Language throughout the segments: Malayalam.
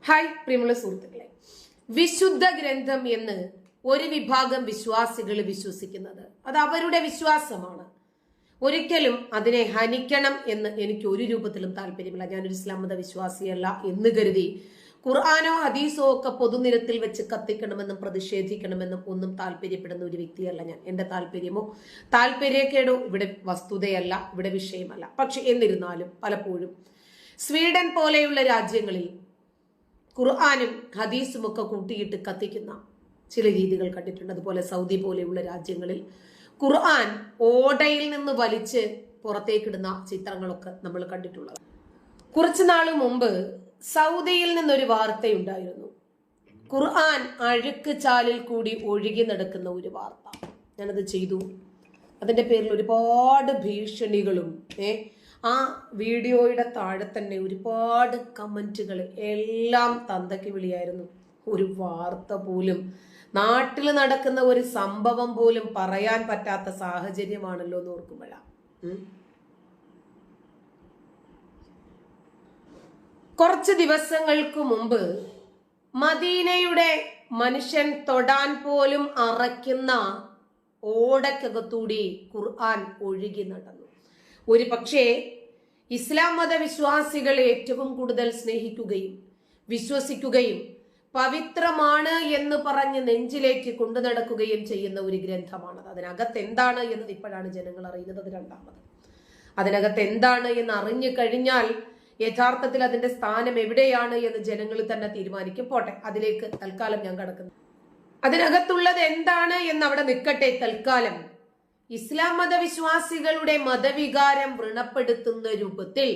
ഹായ് പ്രിയമുള്ള സുഹൃത്തുക്കളെ, വിശുദ്ധ ഗ്രന്ഥം എന്ന് ഒരു വിഭാഗം വിശ്വാസികൾ വിശ്വസിക്കുന്നത് അത് അവരുടെ വിശ്വാസമാണ്. ഒരിക്കലും അതിനെ ഹനിക്കണം എന്ന് എനിക്ക് ഒരു രൂപത്തിലും താല്പര്യമില്ല. ഞാനൊരു ഇസ്ലാം മത വിശ്വാസിയല്ല എന്ന് കരുതി ഖുർആാനോ ഹദീസോ ഒക്കെ പൊതുനിരത്തിൽ വെച്ച് കത്തിക്കണമെന്നും പ്രതിഷേധിക്കണമെന്നും ഒന്നും താല്പര്യപ്പെടുന്ന ഒരു വ്യക്തിയല്ല ഞാൻ. എന്റെ താല്പര്യമോ താല്പര്യക്കേടോ ഇവിടെ വസ്തുതയല്ല, ഇവിടെ വിഷയമല്ല. പക്ഷെ എന്നിരുന്നാലും പലപ്പോഴും സ്വീഡൻ പോലെയുള്ള രാജ്യങ്ങളിൽ ഖുർആാനും ഹദീസും ഒക്കെ കൂട്ടിയിട്ട് കത്തിക്കുന്ന ചില രീതികൾ കണ്ടിട്ടുണ്ട്. അതുപോലെ സൗദി പോലെയുള്ള രാജ്യങ്ങളിൽ ഖുർആൻ ഓടയിൽ നിന്ന് വലിച്ച് പുറത്തേക്കിടുന്ന ചിത്രങ്ങളൊക്കെ നമ്മൾ കണ്ടിട്ടുള്ളത്. കുറച്ചു നാൾ മുമ്പ് സൗദിയിൽ നിന്നൊരു വാർത്തയുണ്ടായിരുന്നു. ഖുർആൻ അഴുക്ക് ചാലിൽ കൂടി ഒഴുകി നടക്കുന്ന ഒരു വാർത്ത. ഞാനത് ചെയ്തു. അതിന്റെ പേരിൽ ഒരുപാട് ഭീഷണികളും ആ വീഡിയോയുടെ താഴെ തന്നെ ഒരുപാട് കമന്റുകൾ, എല്ലാം തന്തയ്ക്ക് വിളിയായിരുന്നു. ഒരു വാർത്ത പോലും, നാട്ടിൽ നടക്കുന്ന ഒരു സംഭവം പോലും പറയാൻ പറ്റാത്ത സാഹചര്യമാണല്ലോ എന്ന് ഓർക്കുമ്പോഴാണ്. കുറച്ച് ദിവസങ്ങൾക്ക് മുമ്പ് മദീനയുടെ മനുഷ്യൻ തൊടാൻ പോലും അറയ്ക്കുന്ന ഓടക്കകത്തൂടി ഖുർആൻ ഒഴുകി നടന്നു. ഒരു പക്ഷേ ഇസ്ലാം മത വിശ്വാസികൾ ഏറ്റവും കൂടുതൽ സ്നേഹിക്കുകയും വിശ്വസിക്കുകയും പവിത്രമാണ് എന്ന് പറഞ്ഞ് നെഞ്ചിലേക്ക് കൊണ്ടു നടക്കുകയും ചെയ്യുന്ന ഒരു ഗ്രന്ഥമാണത്. അതിനകത്ത് എന്താണ് എന്നത് ഇപ്പോഴാണ് ജനങ്ങൾ അറിയുന്നത്. അത് രണ്ടാമത്. അതിനകത്ത് എന്താണ് എന്ന് അറിഞ്ഞു കഴിഞ്ഞാൽ യഥാർത്ഥത്തിൽ അതിന്റെ സ്ഥാനം എവിടെയാണ് എന്ന് ജനങ്ങൾ തന്നെ തീരുമാനിക്കും. പോട്ടെ, അതിലേക്ക് തൽക്കാലം ഞാൻ കടക്കുന്നു. അതിനകത്തുള്ളത് എന്താണ് എന്ന് അവിടെ നിൽക്കട്ടെ. തൽക്കാലം ഇസ്ലാം മതവിശ്വാസികളുടെ മതവികാരം വ്രണപ്പെടുത്തുന്ന രൂപത്തിൽ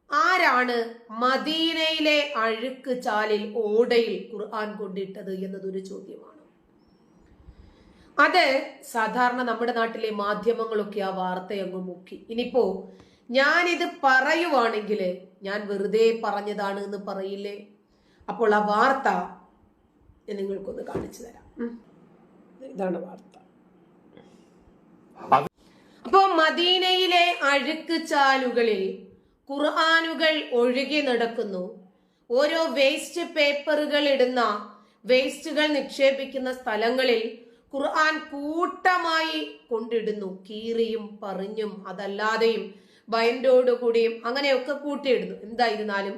ആരാണ് മദീനയിലെ അഴുക്ക് ചാലിൽ ഓടയിൽ ഖുർആൻ കൊണ്ടിട്ടത് എന്നതൊരു ചോദ്യമാണ്. അത് സാധാരണ നമ്മുടെ നാട്ടിലെ മാധ്യമങ്ങളൊക്കെ ആ വാർത്തയങ്ങ് മുക്കി. ഇനിയിപ്പോ ഞാനിത് പറയുവാണെങ്കിൽ ഞാൻ വെറുതെ പറഞ്ഞതാണ് എന്ന് പറയില്ലേ? അപ്പോൾ ആ വാർത്ത ഞാൻ നിങ്ങൾക്കൊന്ന് കാണിച്ചു തരാം. ഇതാണ് വാർത്ത. അപ്പോ മദീനയിലെ അഴുക്ക് ചാലുകളിൽ ഖുർആനുകൾ ഒഴുകി നടക്കുന്നു. ഓരോ വേസ്റ്റ് പേപ്പറുകൾ ഇടുന്ന, വേസ്റ്റുകൾ നിക്ഷേപിക്കുന്ന സ്ഥലങ്ങളിൽ ഖുർആൻ കൂട്ടമായി കൊണ്ടിടുന്നു. കീറിയും പറഞ്ഞും അതല്ലാതെയും ബൈൻഡോടുകൂടിയും അങ്ങനെയൊക്കെ കൂട്ടിയിടുന്നു. എന്തായിരുന്നാലും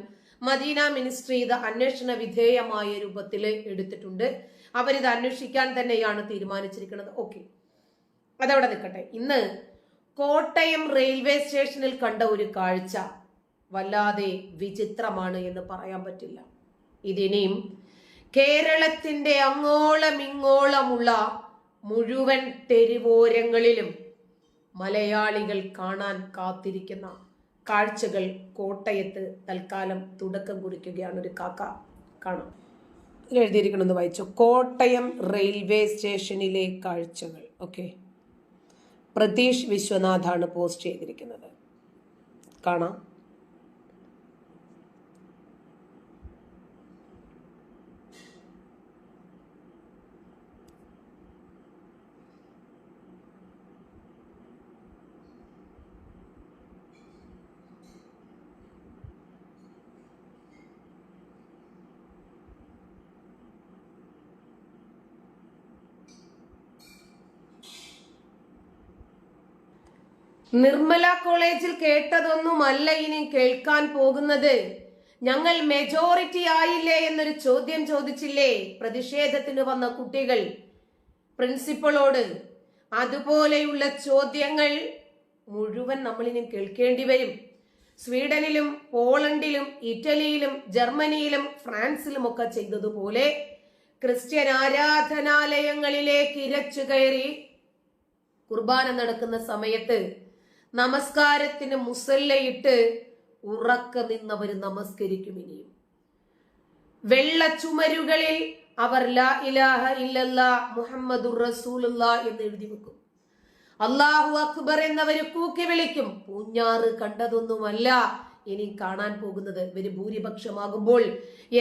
മദീന മിനിസ്ട്രി ഇത് അന്വേഷണ വിധേയമായ രൂപത്തിൽ എടുത്തിട്ടുണ്ട്. അവരിത് അന്വേഷിക്കാൻ തന്നെയാണ് തീരുമാനിച്ചിരിക്കുന്നത്. ഓക്കെ, അതവിടെ നിൽക്കട്ടെ. ഇന്ന് കോട്ടയം റെയിൽവേ സ്റ്റേഷനിൽ കണ്ട ഒരു കാഴ്ച വല്ലാതെ വിചിത്രമാണ് എന്ന് പറയാൻ പറ്റില്ല. ഇതിനെയും കേരളത്തിന്റെ അങ്ങോളം ഇങ്ങോളമുള്ള മുഴുവൻ തെരുവോരങ്ങളിലും മലയാളികൾ കാണാൻ കാത്തിരിക്കുന്ന കാഴ്ചകൾ കോട്ടയത്ത് തൽക്കാലം തുടക്കം കുറിക്കുകയാണ്. ഒരു കാക്ക കാണാം, എഴുതിയിരിക്കണമെന്ന് വായിച്ചു. കോട്ടയം റെയിൽവേ സ്റ്റേഷനിലെ കാഴ്ചകൾ. ഓക്കെ, പ്രതീഷ് വിശ്വനാഥാണ് പോസ്റ്റ് ചെയ്തിരിക്കുന്നത്. കാണാം. നിർമ്മല കോളേജിൽ കേട്ടതൊന്നുമല്ല ഇനി കേൾക്കാൻ പോകുന്നത്. ഞങ്ങൾ മെജോറിറ്റി ആയില്ലേ എന്നൊരു ചോദ്യം ചോദിച്ചില്ലേ പ്രതിഷേധത്തിന് വന്ന കുട്ടികൾ പ്രിൻസിപ്പളോട്? അതുപോലെയുള്ള ചോദ്യങ്ങൾ മുഴുവൻ നമ്മളിനി കേൾക്കേണ്ടി വരും. സ്വീഡനിലും പോളണ്ടിലും ഇറ്റലിയിലും ജർമ്മനിയിലും ഫ്രാൻസിലും ഒക്കെ ചെയ്തതുപോലെ ക്രിസ്ത്യൻ ആരാധനാലയങ്ങളിലേക്ക് ഇരച്ചു കയറി കുർബാന നടക്കുന്ന സമയത്ത് നമസ്കാരത്തിന് മുസല്ലയിട്ട് ഉറക്ക നിന്നവർ നമസ്കരിക്കും. ഇനിയും വെള്ള ചുമരുകളിൽ അവർ ലാ ഇലാഹ ഇല്ലല്ലാ മുഹമ്മദുർ റസൂലുള്ളാഹ് എന്ന് എഴുതി വെക്കും. അല്ലാഹു അക്ബർ എന്നവര് കൂക്കി വിളിക്കും. പൂഞ്ഞാറ് കണ്ടതൊന്നുമല്ല ഇനി കാണാൻ പോകുന്നത്. ഇവര് ഭൂരിപക്ഷമാകുമ്പോൾ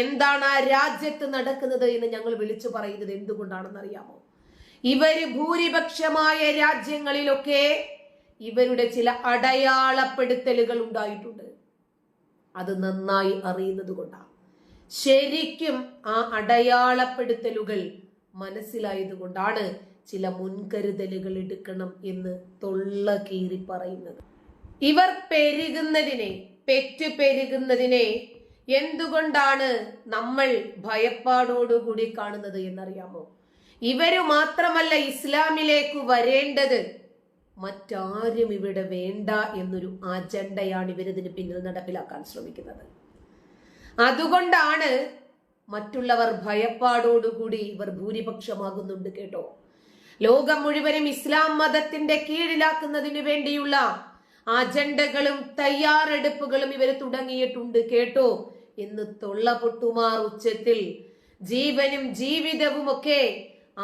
എന്താണ് ആ രാജ്യത്ത് നടക്കുന്നത് എന്ന് ഞങ്ങൾ വിളിച്ചു പറയുന്നത് എന്തുകൊണ്ടാണെന്ന് അറിയാമോ? ഇവര് ഭൂരിപക്ഷമായ രാജ്യങ്ങളിലൊക്കെ ഇവരുടെ ചില അടയാളപ്പെടുത്തലുകൾ ഉണ്ടായിട്ടുണ്ട്. അത് നന്നായി അറിയുന്നത് കൊണ്ടാണ്. ശരിക്കും ആ അടയാളപ്പെടുത്തലുകൾ മനസ്സിലായതുകൊണ്ടാണ് ചില മുൻകരുതലുകൾ എടുക്കണം എന്ന് തൊള്ള കീറി പറയുന്നത്. ഇവർ പെരുകുന്നതിനെ എന്തുകൊണ്ടാണ് നമ്മൾ ഭയപ്പാടോടുകൂടി കാണുന്നത് എന്നറിയാമോ? ഇവര് മാത്രമല്ല ഇസ്ലാമിലേക്ക് വരേണ്ടത്, മറ്റാരും ഇവിടെ വേണ്ട എന്നൊരു അജണ്ടയാണ് ഇവരിതിന് പിന്നിൽ നടപ്പിലാക്കാൻ ശ്രമിക്കുന്നത്. അതുകൊണ്ടാണ് മറ്റുള്ളവർ ഭയപ്പാടോടുകൂടി ഇവർ ഭൂരിപക്ഷമാകുന്നുണ്ട് കേട്ടോ. ലോകം മുഴുവനും ഇസ്ലാം മതത്തിന്റെ കീഴിലാക്കുന്നതിന് വേണ്ടിയുള്ള അജണ്ടകളും തയ്യാറെടുപ്പുകളും ഇവർ തുടങ്ങിയിട്ടുണ്ട് കേട്ടോ എന്ന് തൊള്ള പൊട്ടുമാർ ഉച്ചത്തിൽ ജീവനും ജീവിതവും ഒക്കെ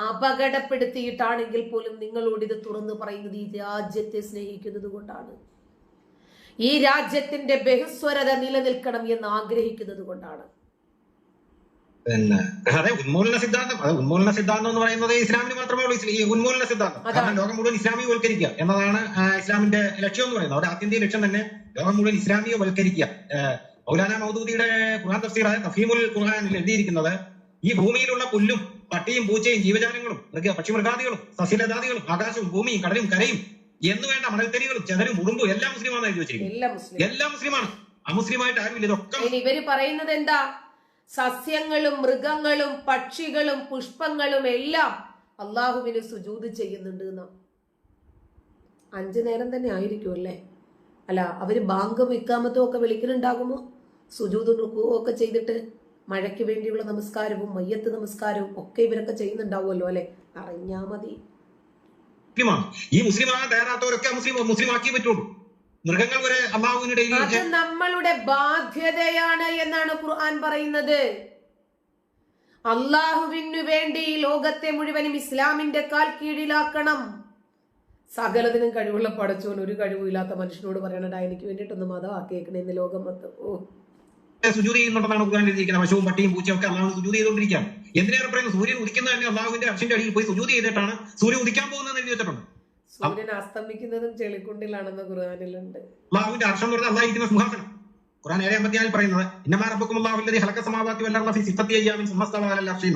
അപകടപ്പെടുത്തിയിട്ടാണെങ്കിൽ പോലും നിങ്ങളോട് ഇത് തുറന്നു പറയുന്നത് ഈ രാജ്യത്തെ സ്നേഹിക്കുന്നത് കൊണ്ടാണ്, ഈ രാജ്യത്തിന്റെ ബഹുസ്വരത നിലനിൽക്കണം എന്ന് ആഗ്രഹിക്കുന്നത് കൊണ്ടാണ്. പിന്നെ ഉന്മൂലന സിദ്ധാന്തം എന്ന് പറയുന്നത് ഇസ്ലാമിന് മാത്രമേ ഉള്ളൂ. ഈ ഉന്മൂലന സിദ്ധാന്തം കാരണം ലോകം മുഴുവൻ ഇസ്ലാമികവൽക്കരിക്കുക എന്നതാണ് ഇസ്ലാമിന്റെ ലക്ഷ്യം എന്ന് പറയുന്നത്. അവരുടെ ആത്യന്തിക ലക്ഷ്യം തന്നെ ലോകം മുഴുവൻ ഇസ്ലാമികവൽക്കരിക്കുക. മൗലാന മൗദൂദിയുടെ ഖുർആൻ തഫ്സീറായ തഫീമുൽ ഖുർആനിൽ എഴുതിയിരിക്കുന്നത് ഈ ഭൂമിയിലുള്ള പുല്ലും പട്ടിയും പൂച്ചയും ജീവജാലങ്ങളും പക്ഷിമൃഗാദികളും സസ്യലതാദികളും ആകാശവും ഭൂമിയും കടലും കരയും എന്ന് വേണ്ട മണൽത്തരികളും ചെതലും ഉറുമ്പും എല്ലാം മുസ്ലിമാണെന്ന് എഴുതി വെച്ചിരിക്കുന്നത്. എല്ലാം മുസ്ലിമാണ്, അമുസ്ലിമായിട്ട് ആരുമില്ല. ഇതൊക്കെ ഇവര് പറയുന്നത് എന്താ? സസ്യങ്ങളും മൃഗങ്ങളും പക്ഷികളും പുഷ്പങ്ങളും എല്ലാം അള്ളാഹുവിന് സുജൂദ് ചെയ്യുന്നുണ്ട് എന്ന്. 5 നേരം തന്നെ ആയിരിക്കും അല്ലേ? അല്ല, അവര് ബാങ്കും ഇക്കാമത്തും ഒക്കെ വിളിക്കുന്നുണ്ടാകുമോ? സുജൂദും റുക്കുവും ഒക്കെ ചെയ്തിട്ട് മഴയ്ക്ക് വേണ്ടിയുള്ള നമസ്കാരവും മയ്യത്ത് നമസ്കാരവും ഒക്കെ ഇവരൊക്കെ ചെയ്യുന്നുണ്ടാവുമല്ലോ അല്ലെ? അറിഞ്ഞാ മതി. ഈ മുസ്ലിമാകാൻ തയ്യാറാത്തവരൊക്കെ മുസ്ലിമാക്കി പറ്റുള്ളൂ. മൃഗങ്ങൾ വരെ അള്ളാഹുവിന്റെ അത് നമ്മളുടെ ബാധ്യതയാണ് എന്നാണ് ഖുർആൻ പറയുന്നത്. അള്ളാഹുവിനു വേണ്ടി ലോകത്തെ മുഴുവനും ഇസ്ലാമിന്റെ കാൽ കീഴിലാക്കണം. സകലതിനും കഴിവുള്ള പടച്ചോൻ ഒരു കഴിവില്ലാത്ത മനുഷ്യനോട് പറയണടാ എനിക്ക് വേണ്ടിയിട്ടൊന്ന് മതമാക്കിയേക്കണെന്ന് ലോകം മൊത്തം സുജൂദ് ചെയ്യുന്നുണ്ടെന്നാണ് ഖുർആൻ എഴുതിയിരിക്കുന്നത്. പശുവും പട്ടിയും പൂച്ചയും ഒക്കെ അള്ളാഹു സുജൂദ് ചെയ്തുകൊണ്ടിരിക്കുകയാണ്. എന്തിനേറെ പറയുന്നത് സൂര്യൻ ഉദിക്കുന്നത് തന്നെ അള്ളാഹുവിന്റെ അർശിന്റെ അടിയിൽ പോയി സുജൂദ് ചെയ്തിട്ടാണ് സൂര്യൻ ഉദിക്കാൻ പോകുന്നത് എഴുതി വെച്ചിട്ടുണ്ട്. സൂര്യൻ അസ്തമിക്കുന്നതും ചെളിക്കുണ്ടിലാണെന്ന് ഖുർആനിലുണ്ട്. അള്ളാഹുവിന്റെ അർശം എന്ന് പറഞ്ഞാൽ അള്ളാഹിരിക്കുന്ന സിംഹാസനം. ഖുർആൻ 7:54 പറയുന്നത് ഇന്നമാ റബ്ബുക്കും അല്ലാഹുല്ലദീ ഖലഖ സമാവാതി വൽ അർള ഫീ സിത്തത്തി അയ്യാമിൻ സുമ്മ ഇസ്തവ അലൽ അർശി.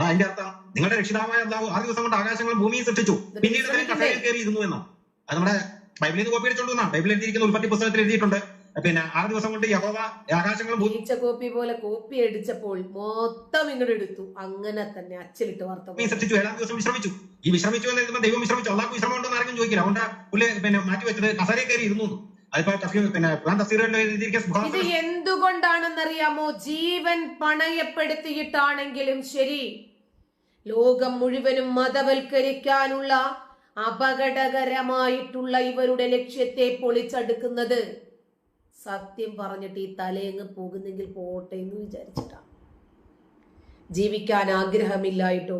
അതിന്റെ അർത്ഥം നിങ്ങളുടെ രക്ഷിതാവായ അള്ളാഹു 6 ദിവസം കൊണ്ട് ആകാശങ്ങളും ഭൂമിയും സൃഷ്ടിച്ചു, പിന്നീട് അതിനെ കസേരയിൽ കയറി ഇരുന്നു എന്നാണ്. അത് നമ്മുടെ ബൈബിളിൽ നിന്ന് കോപ്പി അടിച്ചോണ്ടുവന്നാ. ബൈബിളിൽ എഴുതിയിരിക്കുന്ന ഉൽപ്പത്തി പുസ്തകത്തിൽ എഴുതിയിട്ടുണ്ട്. പിന്നെ 6 ദിവസം കൊണ്ട് യഹോവ ആകാശങ്ങളും കോപ്പി പോലെ കോപ്പി അടിച്ചപ്പോൾ മൊത്തം ഇങ്ങോട്ട് എടുത്തു. അങ്ങനെ തന്നെ അച്ചിലിട്ട് വാർത്ത സൃഷ്ടിച്ചു. 7-ാം ദിവസം വിശ്രമിച്ചു. ഈ വിശ്രമിച്ചു എന്ന് എഴുതുമ്പോൾ ദൈവം വിശ്രമിച്ചു. അള്ളാഹു വിശ്രമം ഉണ്ടോ എന്ന് ആർക്കും ചോദിക്കില്ല. അതുകൊണ്ട് പുള്ളി പിന്നെ മാറ്റി വെച്ചത് കസേരയിൽ കയറി ഇരുന്നു. ഇത് എന്തുകൊണ്ടാണെന്നറിയാമോ? ജീവൻ പണയപ്പെടുത്തിയിട്ടാണെങ്കിലും ശരി ലോകം മുഴുവനും മതവൽക്കരിക്കാനുള്ള അപകടകരമായിട്ടുള്ള ഇവരുടെ ലക്ഷ്യത്തെ പൊളിച്ചടുക്കുന്നത് സത്യം പറഞ്ഞിട്ട് ഈ തലയങ്ങ് പോകുന്നെങ്കിൽ പോട്ടെ എന്ന് വിചാരിച്ചിട്ടാണ്. ജീവിക്കാൻ ആഗ്രഹമില്ലായിട്ടോ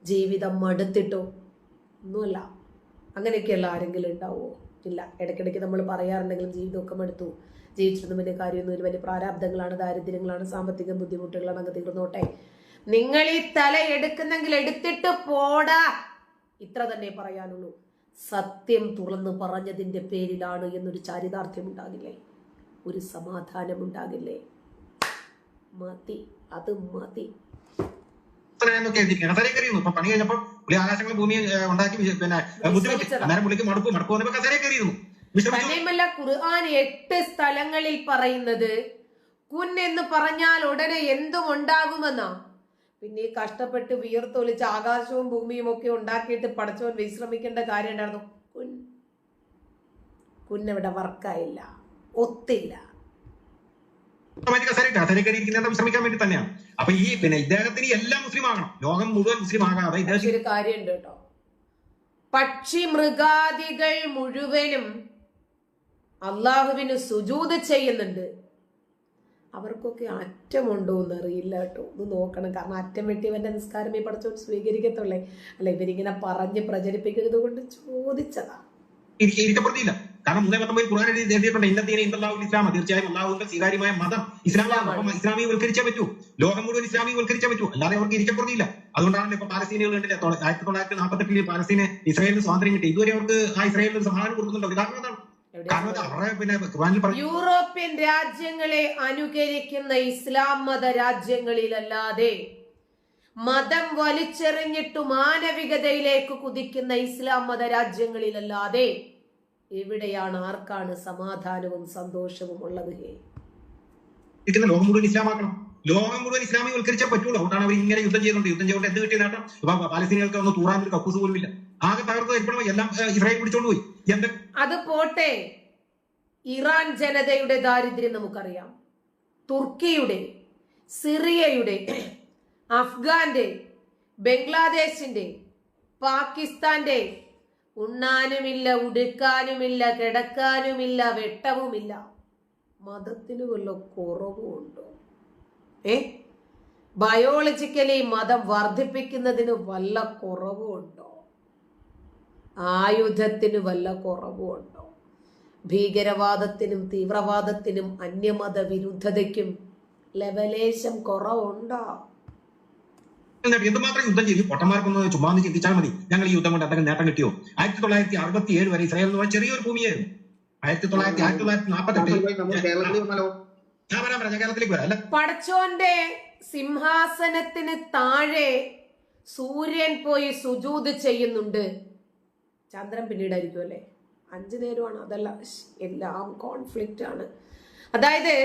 ജീവിതം മടുത്തിട്ടോ ഒന്നുമല്ല. അങ്ങനെയൊക്കെയുള്ള ആരെങ്കിലും ഉണ്ടാവുമോ? ഇല്ല. ഇടയ്ക്കിടയ്ക്ക് നമ്മൾ പറയാറുണ്ടെങ്കിലും ജീവിതമൊക്കെ മടുത്തു, ജീവിച്ചിരുന്ന വലിയ കാര്യമൊന്നുമില്ല, വലിയ പ്രാരാബ്ദങ്ങളാണ്, ദാരിദ്ര്യങ്ങളാണ്, സാമ്പത്തിക ബുദ്ധിമുട്ടുകളാണ്, അങ്ങ് തീർന്നോട്ടെ. നിങ്ങൾ ഈ തല എടുക്കുന്നെങ്കിൽ എടുത്തിട്ട് പോടാ, ഇത്ര തന്നെ പറയാനുള്ളൂ. സത്യം തുറന്നു പറഞ്ഞതിന്റെ പേരിലാണ് എന്നൊരു ചാരിതാർത്ഥ്യം ഉണ്ടാകില്ലേ? ഒരു സമാധാനം ഉണ്ടാകില്ലേ? മതി, അത് മതി. പണി കഴിഞ്ഞപ്പോൾ ആകാശങ്ങളും ഭൂമിയും ഉണ്ടാക്കി പിന്നെ തന്നെയുമല്ല, ഖുർആൻ 8 സ്ഥലങ്ങളിൽ പറയുന്നത് കുൻ എന്ന് പറഞ്ഞാൽ ഉടനെ എന്തും ഉണ്ടാകുമെന്നാ. പിന്നെ കഷ്ടപ്പെട്ട് വിയർത്തൊലിച്ച് ആകാശവും ഭൂമിയും ഒക്കെ ഉണ്ടാക്കിയിട്ട് പടച്ചവൻ വിശ്രമിക്കേണ്ട കാര്യം ഉണ്ടായിരുന്നു? കുന്നവിടെ വർക്കായില്ല, ഒത്തില്ല. വിശ്രമിക്കാൻ വേണ്ടി തന്നെയാണ്. അപ്പൊ ഈ പിന്നെ ഇദ്ദേഹത്തിന് എല്ലാം മുസ്ലിം ആകണം, ലോകം മുഴുവൻ മുസ്ലിം ആകാതെ. ഒരു കാര്യമുണ്ട് കേട്ടോ, പക്ഷി മൃഗാദികൾ മുഴുവനും അള്ളാഹുവിന് സുജൂദ് ചെയ്യുന്നുണ്ട്. അവർക്കൊക്കെ അറ്റമുണ്ടോ എന്ന് അറിയില്ല കേട്ടോ. ഇത് നോക്കണം. കാരണം അറ്റം വെട്ടിയവന്റെ നിസ്കാരമേ പടച്ചോൻ സ്വീകരിക്കത്തുള്ളേ. അല്ല, ഇവരിങ്ങനെ പറഞ്ഞ് പ്രചരിപ്പിക്കുന്നത് കൊണ്ട് ചോദിച്ചതാ. ഇരിക്കപ്പെടുത്തിയില്ല. കാരണം 3:19 ഖുർആൻ എഴുതിയിട്ടുണ്ട് ഇന്നദീന ഇൻദല്ലാഹുൽ ഇസ്ലാം. തീർച്ചയായും അള്ളാഹുവിന്റെ സ്വീകാര്യമായ മതം ഇസ്ലാമാണ്. ഇസ്ലാമികവൽക്കരിച്ചേ പറ്റൂ, ലോകം മുഴുവൻ ഇസ്ലാമികവൽക്കരിച്ചേ പറ്റൂ, അല്ലാതെ അവർക്ക് ഇരിക്കപ്പെടുത്തിയില്ല. അതുകൊണ്ടാണ് ഇപ്പൊ പാലസ്തീനുകൾ കണ്ടില്ല 1948 പാലസ്തീന് ഇസ്രായേലിന് സ്വാതന്ത്ര്യം കിട്ടി. ഇതുവരെ അവർക്ക് ആ ഇസ്രായേലിന് ഒരു സമാധാനം കൊടുക്കുന്നുണ്ടോ? കാരണം കാരണം അവരുടെ പിന്നെ ഖുർആനിൽ യൂറോപ്യൻ രാജ്യങ്ങളെ അനുകരിക്കുന്ന ഇസ്ലാം മത രാജ്യങ്ങളിലല്ലാതെ മതം വലിച്ചെറിഞ്ഞിട്ടു മാനവികതയിലേക്ക് കുതിക്കുന്ന ഇസ്ലാം മത രാജ്യങ്ങളിലല്ലാതെ എവിടെയാണ് ആർക്കാണ് സമാധാനവും സന്തോഷവും ഉള്ളത്? ലോകം മുഴുവൻ ഇസ്ലാമാക്കണം, ലോകം മുഴുവൻ ഇസ്ലാമികവൽക്കരിച്ചേ പറ്റുള്ളൂ. അതുകൊണ്ടാണ് അവർ ഇങ്ങനെ യുദ്ധം ചെയ്യുന്നുണ്ട്. യുദ്ധം ചെയ്തുകൊണ്ട് എന്ത് കിട്ടിയ നേട്ടം? ഇപ്പൊ പാലസ്തീനികൾക്ക് ഒന്ന് തൂറാൻ ഒരു കക്കൂസ് പോലും ഇല്ല. ആകെ തകർത്ത് ഇപ്പോഴും എല്ലാം ഇസ്രായേൽ പിടിച്ചോണ്ട് പോയി. അത് പോട്ടെ, ഇറാൻ ജനതയുടെ ദാരിദ്ര്യം നമുക്കറിയാം. തുർക്കിയുടെ, സിറിയയുടെ, അഫ്ഗാന്റെ, ബംഗ്ലാദേശിന്റെ, പാകിസ്ഥാന്റെ ഉണ്ണാനുമില്ല, ഉടുക്കാനുമില്ല, കിടക്കാനുമില്ല, വെട്ടവുമില്ല. മതത്തിന് വല്ല കുറവുണ്ടോ? ബയോളജിക്കലി മതം വർദ്ധിപ്പിക്കുന്നതിന് വല്ല കുറവുണ്ടോ? ആയുധത്തിന് വല്ല കുറവുണ്ടോ? ഭീകരവാദത്തിനും തീവ്രവാദത്തിനും അന്യമത വിരുദ്ധതയ്ക്കും ലെവലേശം കുറവുണ്ടോ? എന്തുമാത്രം യുദ്ധം ചെയ്തു? പൊട്ടന്മാർക്കൊന്ന് ചുമ്മാ ഒന്ന് ചിന്തിച്ചാൽ മതി. ഞങ്ങൾ ഈ യുദ്ധം കൊണ്ട് എന്തെങ്കിലും നേട്ടം കിട്ടിയോ? 1967 വരെ ഇസ്രായേൽ എന്ന് പറഞ്ഞാൽ ചെറിയൊരു ഭൂമിയായിരുന്നു. 1948 പടച്ചോന്റെ സിംഹാസനത്തിന് താഴെ സൂര്യൻ പോയി സുജൂദ് ചെയ്യുന്നുണ്ട്. ചന്ദ്രൻ പിന്നീടായിരിക്കും അല്ലെ? 5 നേരമാണ്. അതല്ല, എല്ലാം കോൺഫ്ലിക്റ്റ് ആണ്. അതായത്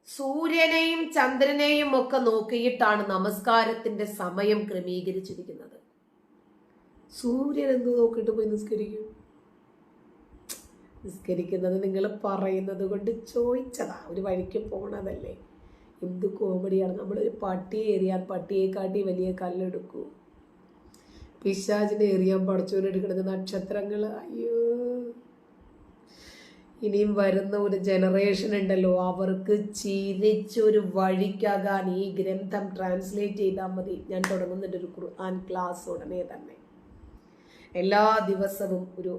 സൂര്യനെയും ചന്ദ്രനെയും ഒക്കെ നോക്കിയിട്ടാണ് നമസ്കാരത്തിന്റെ സമയം ക്രമീകരിച്ചിരിക്കുന്നത്. സൂര്യൻ എന്ത് നോക്കിയിട്ട് പോയി നിസ്കരിക്കും? നിസ്കരിക്കുന്നത് നിങ്ങൾ പറയുന്നത് കൊണ്ട് ചോദിച്ചതാ, ഒരു വഴിക്ക് പോണതല്ലേ. എന്ത് കോമഡിയാണ്. നമ്മളൊരു പട്ടിയെ എറിയാൻ പട്ടിയെ കാട്ടി വലിയ കല്ലെടുക്കൂ. പിശാചിനെ എറിയാൻ പടച്ചോനെടുക്കുന്നത് നക്ഷത്രങ്ങൾ. അയ്യോ, ഇനിയും വരുന്ന ഒരു ജനറേഷൻ ഉണ്ടല്ലോ, അവർക്ക് ചിരിച്ചൊരു വഴിക്കാകാൻ ഈ ഗ്രന്ഥം ട്രാൻസ്ലേറ്റ് ചെയ്താൽ മതി. ഞാൻ തുടങ്ങുന്നുണ്ട് ഒരു ഖുർആൻ ക്ലാസ് ഉടനെ തന്നെ. എല്ലാ ദിവസവും ഒരു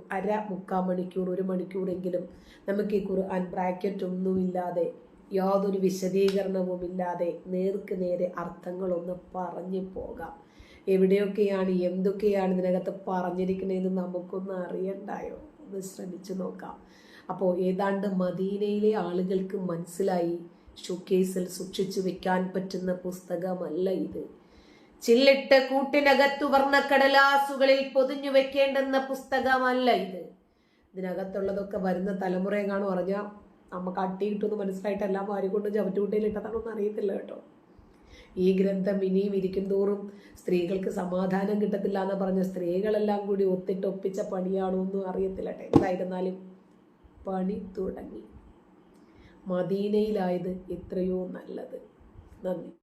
മുക്കാൽ മണിക്കൂർ, 1 മണിക്കൂറെങ്കിലും നമുക്ക് ഈ ഖുർആൻ ബ്രാക്കറ്റ് ഒന്നുമില്ലാതെ, യാതൊരു വിശദീകരണവും ഇല്ലാതെ നേർക്ക് നേരെ അർത്ഥങ്ങളൊന്ന് പറഞ്ഞു പോകാം. എവിടെയൊക്കെയാണ് എന്തൊക്കെയാണ് ഇതിനകത്ത് പറഞ്ഞിരിക്കണതെന്ന് നമുക്കൊന്ന് അറിയണ്ടായോ? ഒന്ന് ശ്രമിച്ചു നോക്കാം. അപ്പോൾ ഏതാണ്ട് മദീനയിലെ ആളുകൾക്ക് മനസ്സിലായി, ഷോക്കേസിൽ സൂക്ഷിച്ചു വെക്കാൻ പറ്റുന്ന പുസ്തകമല്ല ഇത്. ചില്ലിട്ട് കൂട്ടിനകത്തു വർണ്ണക്കടലാസുകളിൽ പൊതിഞ്ഞു വെക്കേണ്ടുന്ന പുസ്തകമല്ല ഇത്. ഇതിനകത്തുള്ളതൊക്കെ വരുന്ന തലമുറയെങ്ങാണ് പറഞ്ഞാൽ നമുക്ക് അട്ടി കിട്ടുമെന്ന് മനസ്സിലായിട്ട് എല്ലാം വാരിക്കൊണ്ട് ചവറ്റുകുട്ടയിൽ ഇട്ടതാണൊന്നും അറിയത്തില്ല കേട്ടോ. ഈ ഗ്രന്ഥം ഇനിയും ഇരിക്കും തോറും സ്ത്രീകൾക്ക് സമാധാനം കിട്ടത്തില്ല എന്ന് പറഞ്ഞ സ്ത്രീകളെല്ലാം കൂടി ഒപ്പിച്ച പണിയാണോ ഒന്നും അറിയത്തില്ല കേട്ടോ. എന്തായിരുന്നാലും പണി തുടങ്ങി. മദീനയിലായത് എത്രയോ നല്ലത്. നന്ദി.